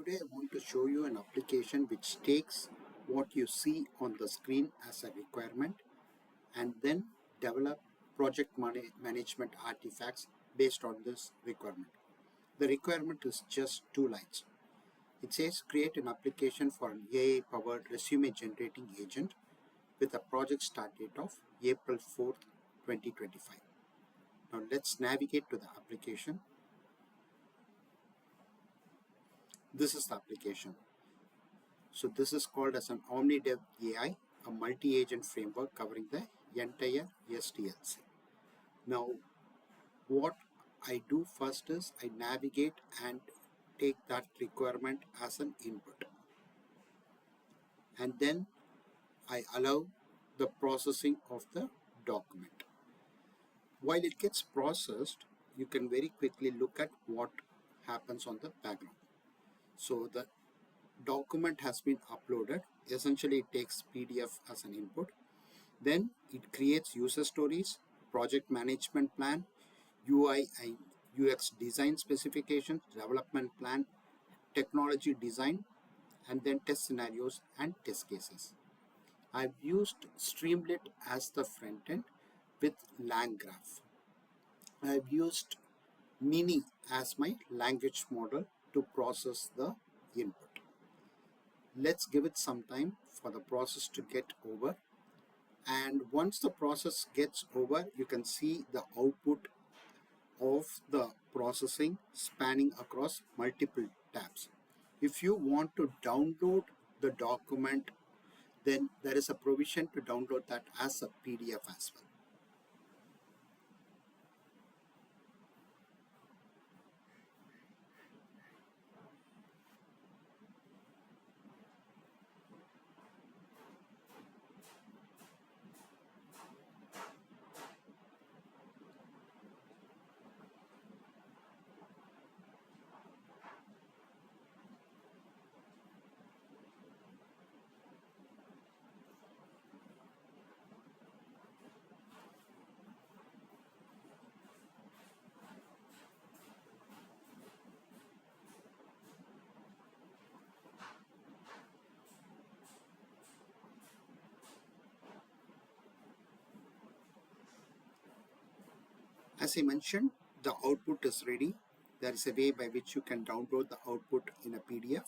Today I want to show you an application which takes what you see on the screen as a requirement and then develop project management artifacts based on this requirement. The requirement is just 2 lines. It says create an application for an AI-powered resume generating agent with a project start date of April 4th, 2025. Now let's navigate to the application. This is the application. So this is called as an OmniDev AI, a multi-agent framework covering the entire SDLC. Now, what I do first is I navigate and take that requirement as an input. And then I allow the processing of the document. While it gets processed, you can very quickly look at what happens on the background. So the document has been uploaded. Essentially, it takes PDF as an input. Then it creates user stories, project management plan, UI and UX design specifications, development plan, technology design, and then test scenarios and test cases. I've used Streamlit as the front end with LangGraph. I've used Mini as my language model to process the input. Let's give it some time for the process to get over. And once the process gets over, you can see the output of the processing spanning across multiple tabs. If you want to download the document, then there is a provision to download that as a PDF as well. As I mentioned, the output is ready. There is a way by which you can download the output in a PDF,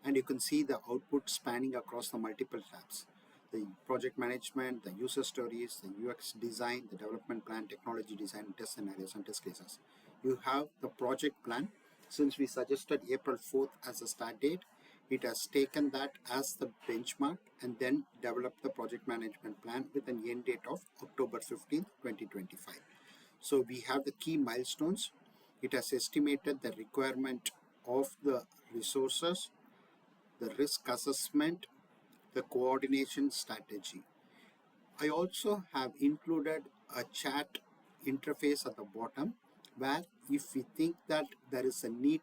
and you can see the output spanning across the multiple tabs. The project management, the user stories, the UX design, the development plan, technology design, test scenarios, and test cases. You have the project plan. Since we suggested April 4th as a start date, it has taken that as the benchmark and then developed the project management plan with an end date of October 15th, 2025. So we have the key milestones. It has estimated the requirement of the resources, the risk assessment, the coordination strategy. I also have included a chat interface at the bottom where if we think that there is a need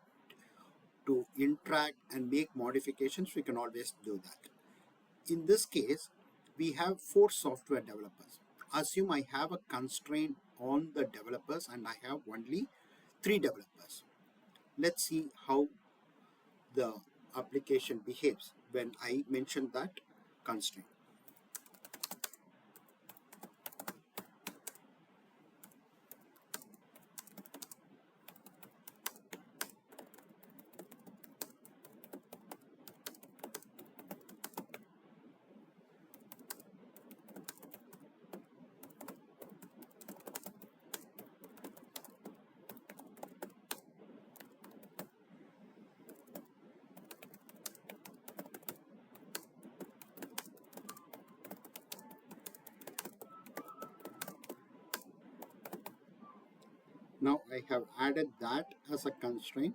to interact and make modifications, we can always do that. In this case, we have 4 software developers. Assume I have a constraint on the developers and I have only 3 developers. Let's see how the application behaves when I mention that constraint. Now I have added that as a constraint,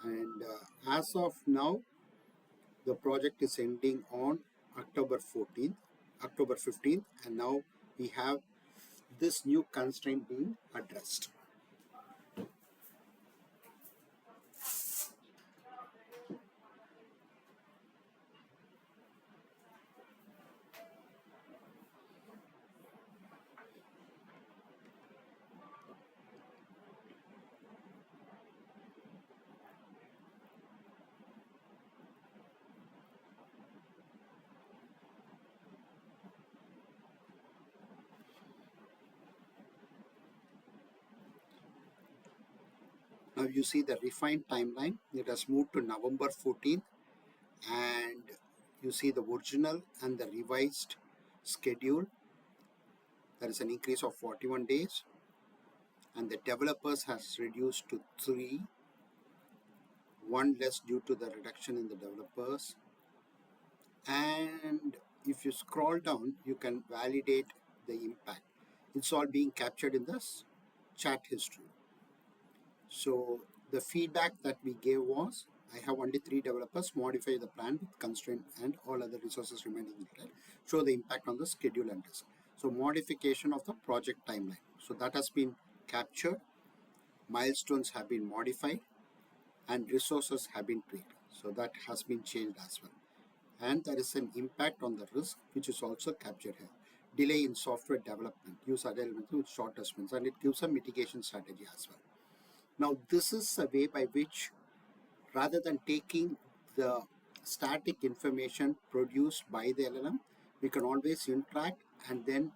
and as of now the project is ending on October 15th, and now we have this new constraint being addressed. Now you see the refined timeline. It has moved to November 14th, and you see the original and the revised schedule. There is an increase of 41 days, and the developers has reduced to 3, one less due to the reduction in the developers. And if you scroll down, you can validate the impact. It's all being captured in this chat history. So the feedback that we gave was, I have only 3 developers, modify the plan with constraint and all other resources remaining in. Show the impact on the schedule and risk. So modification of the project timeline. So that has been captured, milestones have been modified, and resources have been tweaked. So that has been changed as well. And there is an impact on the risk, which is also captured here. Delay in software development, use agile method with shorter sprints, and it gives a mitigation strategy as well. Now this is a way by which, rather than taking the static information produced by the LLM, we can always interact and then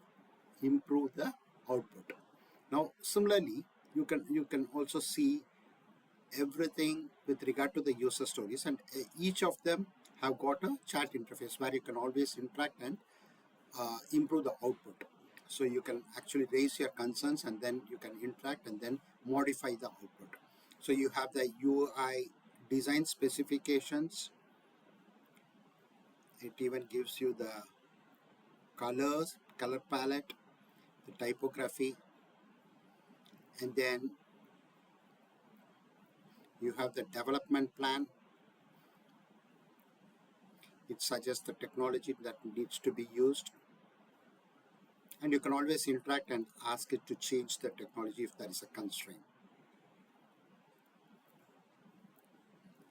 improve the output. Now similarly, you can also see everything with regard to the user stories, and each of them have got a chat interface where you can always interact and improve the output. So you can actually raise your concerns and then you can interact and then modify the output. So you have the UI design specifications. It even gives you the colors, color palette, the typography, and then you have the development plan. It suggests the technology that needs to be used. And you can always interact and ask it to change the technology if there is a constraint.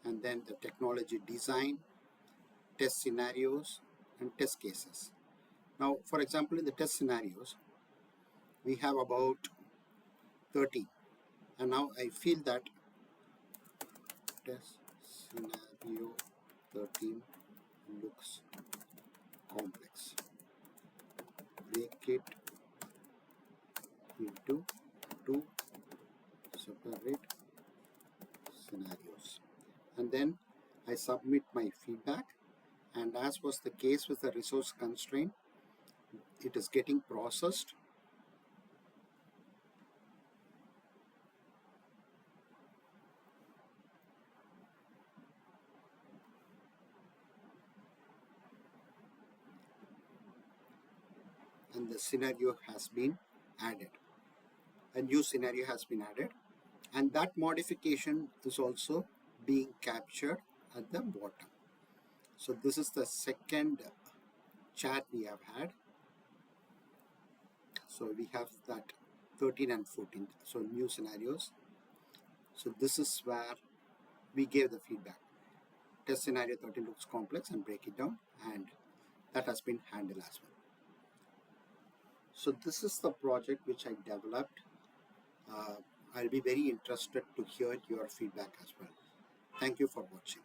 And then the technology design, test scenarios, and test cases. Now, for example, in the test scenarios, we have about 30. And now I feel that test scenario 13 looks complex. Break it into 2 separate scenarios. And then I submit my feedback, and as was the case with the resource constraint, it is getting processed. And the scenario has been added. A new scenario has been added, and that modification is also being captured at the bottom. So this is the second chat we have had. So we have that 13 and 14, so new scenarios. So this is where we gave the feedback. Test scenario 13 looks complex, and break it down, and that has been handled as well. So this is the project which I developed. I'll be very interested to hear your feedback as well. Thank you for watching.